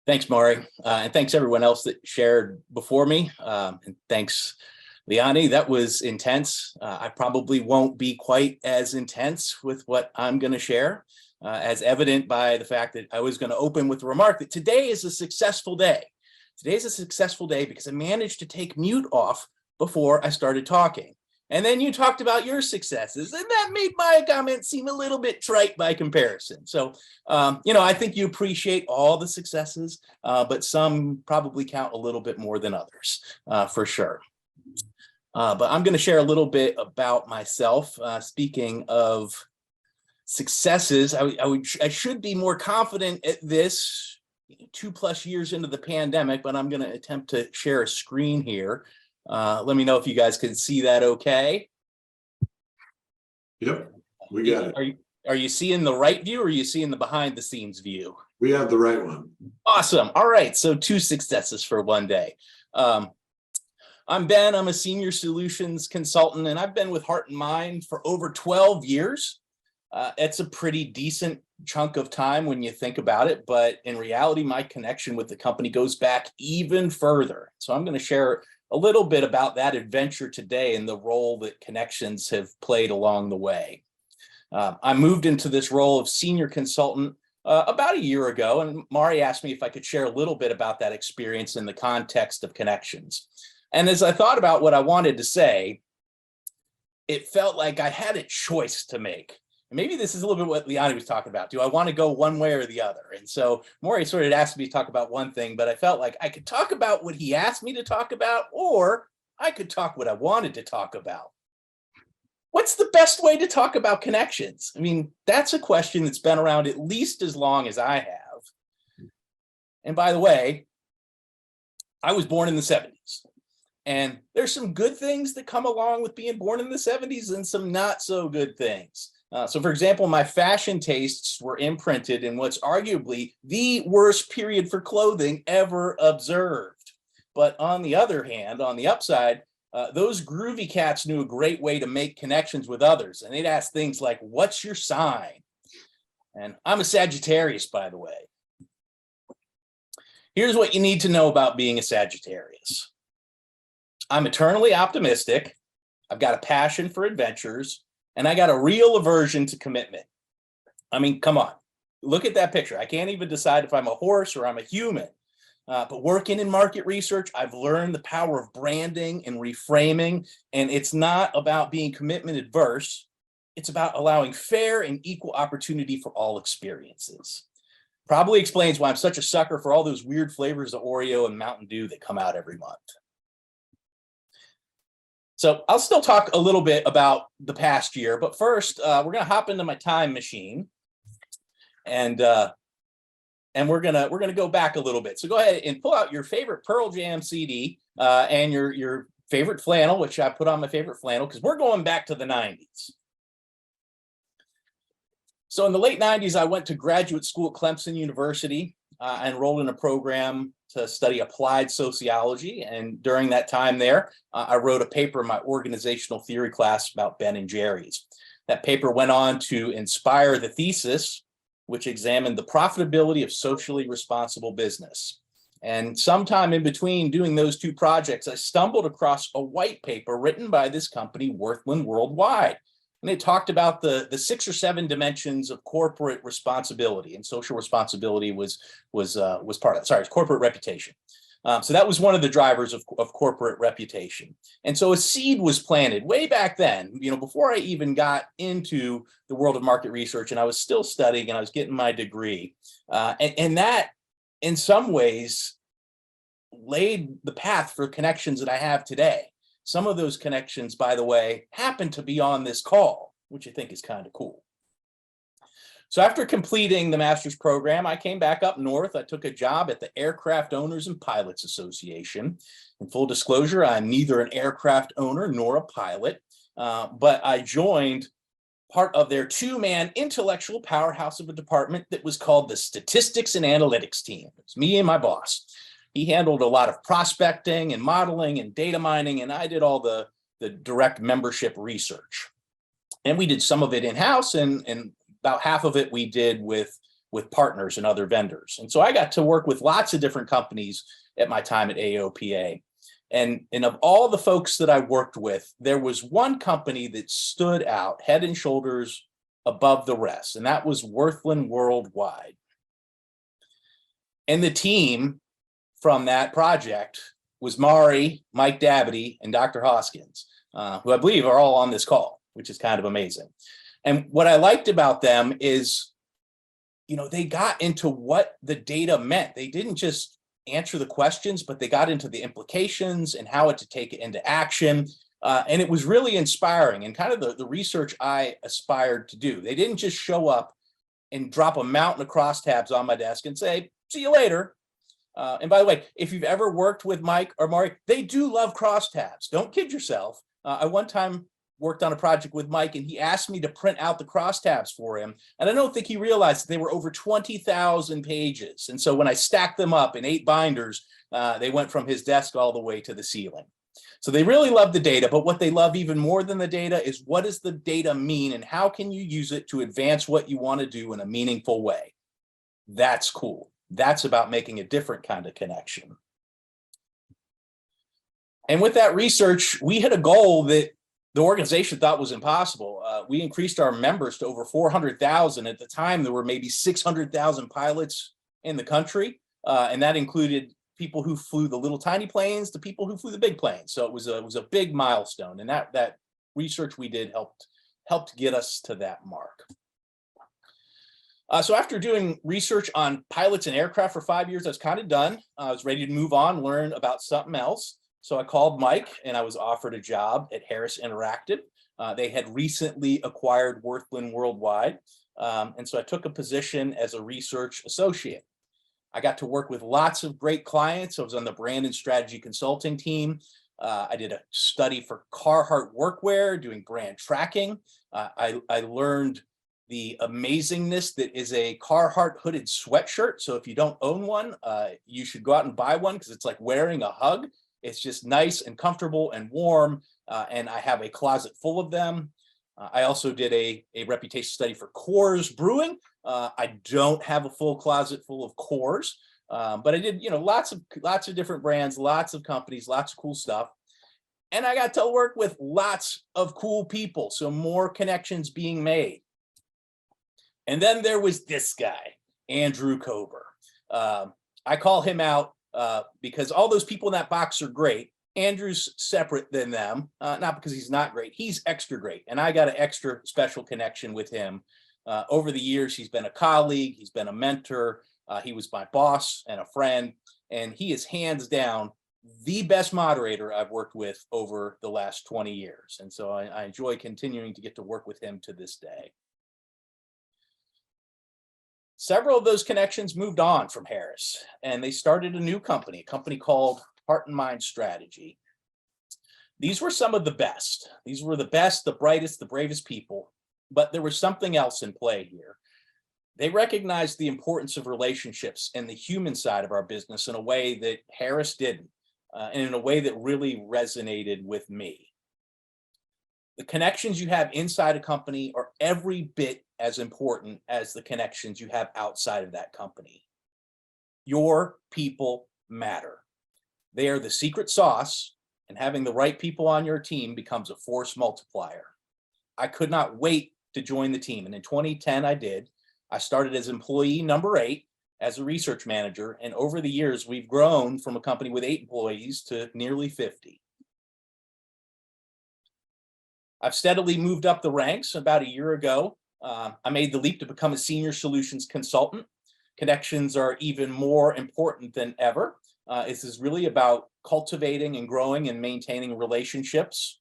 Thanks, Maury, and thanks everyone else that shared before me. And thanks, Liani. That was intense. I probably won't be quite as intense with what I'm going to share, as evident by the fact that I was going to open with the remark that today is a successful day. Today is a successful day because I managed to take mute off before I started talking. And then you talked about your successes, and that made my comment seem a little bit trite by comparison. So, I think you appreciate all the successes, but some probably count a little bit more than others, for sure. But I'm going to share a little bit about myself. Speaking of successes, I should be more confident at this 2+ years into the pandemic, but I'm going to attempt to share a screen here. Let me know if you guys can see that okay. Yep, we got it. Are you seeing the right view or are you seeing the behind the scenes view? We have the right one. Awesome. All right. So 2 successes for one day. I'm Ben. I'm a senior solutions consultant, and I've been with Heart+Mind for over 12 years. It's a pretty decent chunk of time when you think about it, but in reality, my connection with the company goes back even further. So I'm going to share a little bit about that adventure today and the role that connections have played along the way. I moved into this role of senior consultant about a year ago, and Mari asked me if I could share a little bit about that experience in the context of connections. And as I thought about what I wanted to say, it felt like I had a choice to make. Maybe this is a little bit what Liani was talking about. Do I want to go one way or the other? And so Maury sort of asked me to talk about one thing, but I felt like I could talk about what he asked me to talk about, or I could talk what I wanted to talk about. What's the best way to talk about connections? I mean, that's a question that's been around at least as long as I have. And by the way, I was born in the 70s. And there's some good things that come along with being born in the 70s and some not so good things. So, for example, my fashion tastes were imprinted in what's arguably the worst period for clothing ever observed. But on the other hand, on the upside, those groovy cats knew a great way to make connections with others. And they'd ask things like, "What's your sign?" And I'm a Sagittarius, by the way. Here's what you need to know about being a Sagittarius. I'm eternally optimistic. I've got a passion for adventures. And I got a real aversion to commitment. I mean, come on, look at that picture. I can't even decide if I'm a horse or I'm a human. But working in market research, I've learned the power of branding and reframing. And it's not about being commitment adverse. It's about allowing fair and equal opportunity for all experiences. Probably explains why I'm such a sucker for all those weird flavors of Oreo and Mountain Dew that come out every month. So I'll still talk a little bit about the past year, but first we're going to hop into my time machine, and we're gonna go back a little bit. So go ahead and pull out your favorite Pearl Jam CD and your favorite flannel, which I put on my favorite flannel because we're going back to the 90s. So in the late 90s, I went to graduate school at Clemson University. I enrolled in a program to study applied sociology. And during that time there, I wrote a paper in my organizational theory class about Ben and Jerry's. That paper went on to inspire the thesis, which examined the profitability of socially responsible business. And sometime in between doing those two projects, I stumbled across a white paper written by this company, Worthland Worldwide. And it talked about the 6 or 7 dimensions of corporate responsibility, and social responsibility was part of it. Sorry, it's corporate reputation. So that was one of the drivers of corporate reputation. And so a seed was planted way back then, before I even got into the world of market research, and I was still studying and I was getting my degree. And that, in some ways, laid the path for connections that I have today. Some of those connections, by the way, happen to be on this call, which I think is kind of cool. So after completing the master's program, I came back up north. I took a job at the Aircraft Owners and Pilots Association. In full disclosure, I'm neither an aircraft owner nor a pilot, but I joined part of their 2-man intellectual powerhouse of a department that was called the Statistics and Analytics team. It's me and my boss. He handled a lot of prospecting and modeling and data mining, and I did all the direct membership research. And we did some of it in-house, and about half of it we did with with partners and other vendors. And so I got to work with lots of different companies at my time at AOPA. And of all the folks that I worked with, there was one company that stood out head and shoulders above the rest, and that was Worthland Worldwide. And the team from that project was Mari, Mike Dabity, and Dr. Hoskins, who I believe are all on this call, which is kind of amazing. And what I liked about them is, they got into what the data meant. They didn't just answer the questions, but they got into the implications and how to take it into action. And it was really inspiring and kind of the research I aspired to do. They didn't just show up and drop a mountain of crosstabs on my desk and say, see you later. And by the way, if you've ever worked with Mike or Mari, they do love crosstabs. Don't kid yourself. I one time worked on a project with Mike, and he asked me to print out the crosstabs for him. And I don't think he realized that they were over 20,000 pages. And so when I stacked them up in 8 binders, they went from his desk all the way to the ceiling. So they really love the data, but what they love even more than the data is, what does the data mean and how can you use it to advance what you want to do in a meaningful way? That's cool. That's about making a different kind of connection. And with that research, we hit a goal that the organization thought was impossible. We increased our members to over 400,000. At the time, there were maybe 600,000 pilots in the country, and that included people who flew the little tiny planes to people who flew the big planes. So it was a big milestone, and that research we did helped get us to that mark. So after doing research on pilots and aircraft for 5 years, I was kind of done. I was ready to move on, learn about something else. So I called Mike, and I was offered a job at Harris Interactive. They had recently acquired Worthland Worldwide. And so I took a position as a research associate. I got to work with lots of great clients. I was on the brand and strategy consulting team. I did a study for Carhartt workwear, doing brand tracking. I learned the amazingness that is a Carhartt hooded sweatshirt. So if you don't own one, you should go out and buy one, because it's like wearing a hug. It's just nice and comfortable and warm, and I have a closet full of them. I also did a reputation study for Coors Brewing. I don't have a full closet full of Coors, but I did, lots of different brands, lots of companies, lots of cool stuff. And I got to work with lots of cool people, so more connections being made. And then there was this guy, Andrew Kober. I call him out because all those people in that box are great. Andrew's separate than them, not because he's not great. He's extra great. And I got an extra special connection with him. Over the years, he's been a colleague. He's been a mentor. He was my boss and a friend. And he is hands down the best moderator I've worked with over the last 20 years. And so I enjoy continuing to get to work with him to this day. Several of those connections moved on from Harris, and they started a new company, a company called Heart+Mind Strategy. These were some of the best. These were the best, the brightest, the bravest people, but there was something else in play here. They recognized the importance of relationships and the human side of our business in a way that Harris didn't, and in a way that really resonated with me. The connections you have inside a company are every bit as important as the connections you have outside of that company. Your people matter. They are the secret sauce, and having the right people on your team becomes a force multiplier. I could not wait to join the team, and in 2010 I did. I started as employee number 8 as a research manager, and over the years we've grown from a company with 8 employees to nearly 50. I've steadily moved up the ranks. About a year ago, I made the leap to become a senior solutions consultant. Connections are even more important than ever. This is really about cultivating and growing and maintaining relationships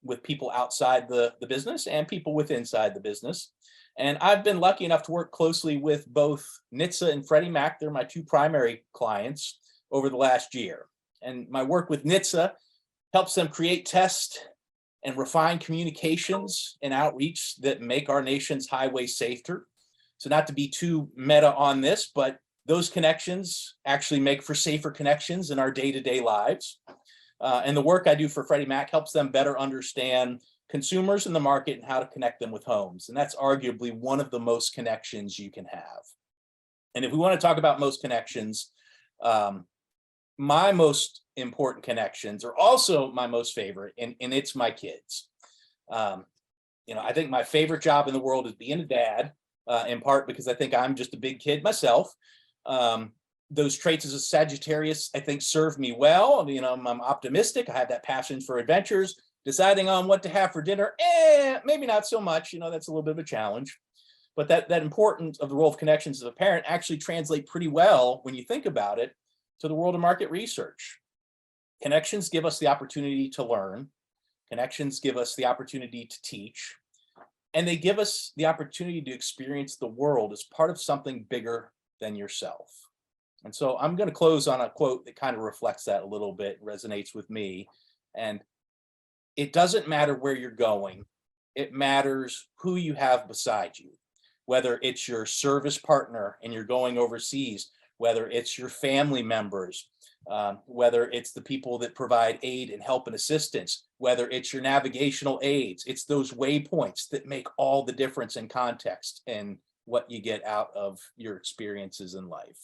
with people outside the business and people with inside the business. And I've been lucky enough to work closely with both NHTSA and Freddie Mac. They're my 2 primary clients over the last year. And my work with NHTSA helps them create, test, and refine communications and outreach that make our nation's highways safer. So not to be too meta on this, but those connections actually make for safer connections in our day-to-day lives. And the work I do for Freddie Mac helps them better understand consumers in the market and how to connect them with homes. And that's arguably one of the most connections you can have. And if we want to talk about most connections, my most important connections are also my most favorite, and it's my kids. I think my favorite job in the world is being a dad, in part because I think I'm just a big kid myself. Those traits as a Sagittarius, I think, serve me well. I'm optimistic. I have that passion for adventures. Deciding on what to have for dinner, maybe not so much. That's a little bit of a challenge. But that importance of the role of connections as a parent actually translate pretty well when you think about it to the world of market research. Connections give us the opportunity to learn. Connections give us the opportunity to teach. And they give us the opportunity to experience the world as part of something bigger than yourself. And so I'm going to close on a quote that kind of reflects that a little bit, resonates with me. And it doesn't matter where you're going. It matters who you have beside you, whether it's your service partner and you're going overseas, whether it's your family members, whether it's the people that provide aid and help and assistance, whether it's your navigational aids. It's those waypoints that make all the difference in context and what you get out of your experiences in life.